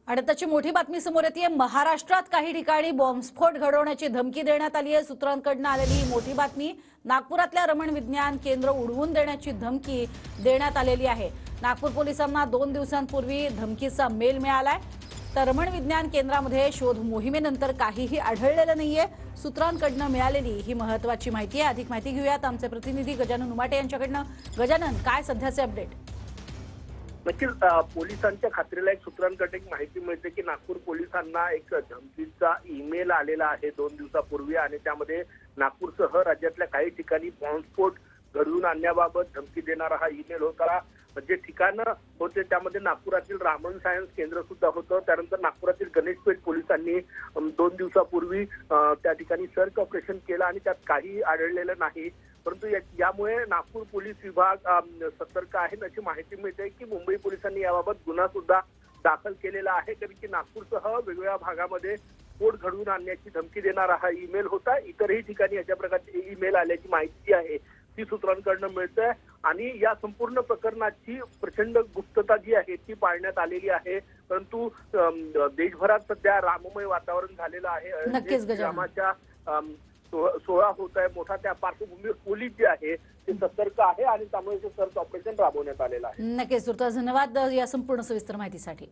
आणि त्याची मोठी बातमी समोर येते। महाराष्ट्रात काही ठिकाणी बॉम्बस्फोट घडवण्याची धमकी देण्यात आली आहे। सूत्रांकडून आलेली ही मोठी बातमी। नागपुरातल्या रमण विज्ञान केंद्र उडवून देण्याची धमकी देण्यात आलेली आहे। नागपूर पोलिसांना 2 दिवसांपूर्वी धमकीचा मेल मिळालाय। तर रमण विज्ञान केंद्रामध्ये शोध मोहिमेनंतर काहीही आढळलेलं नाहीये। सूत्रांकडून मिळालेली ही महत्त्वाची माहिती आहे। अधिक माहिती घेऊयात आमचे प्रतिनिधी गजानन उमाटे यांच्याकडून। गजानन, काय सध्याचे अपडेट? नक्कीच पोलिसांच्या खात्रीला एक सूत्रांकडे एक माहिती मिळते की नागपूर पोलिसांना एक धमकीचा ईमेल आलेला आहे 2 दिवसापूर्वी आणि त्यामध्ये नागपूरसह राज्यातल्या काही ठिकाणी बॉम्बस्फोट घडवून आणण्याबाबत धमकी देणारा हा ईमेल होता। जे ठिकाणं होते त्यामध्ये नागपुरातील रामन सायन्स केंद्र सुद्धा होतं। त्यानंतर नागपुरातील गणेशपेठ पोलिसांनी 2 दिवसापूर्वी त्या ठिकाणी सर्च ऑपरेशन केलं आणि त्यात काही आढळलेलं नाही। परंतु यामुळे नागपूर पोलीस विभाग सतर्क आहे अशी माहिती मिळते की मुंबई पोलिसांनी याबाबत गुन्हा सुद्धा दाखल केलेला आहे। कारण की नागपूरसह वेगवेगळ्या भागामध्ये स्फोट घडवून आणण्याची धमकी देणारा हा ईमेल होता। इतरही ठिकाणी अशा प्रकारचे ईमेल आल्याची माहिती आहे ती सूत्रांकडून मिळते आणि या संपूर्ण प्रकरणाची प्रचंड गुप्तता जी आहे ती पाळण्यात आलेली आहे। परंतु देशभरात सध्या राममय वातावरण झालेलं आहे। रामाच्या सोहळा होत आहे मोठा, त्या पार्श्वभूमीवर पोलीस जे आहे ते सतर्क आहे आणि त्यामुळे सर्च ऑपरेशन राबवण्यात आलेलं आहे। नक्कीच, धन्यवाद या संपूर्ण सविस्तर माहितीसाठी।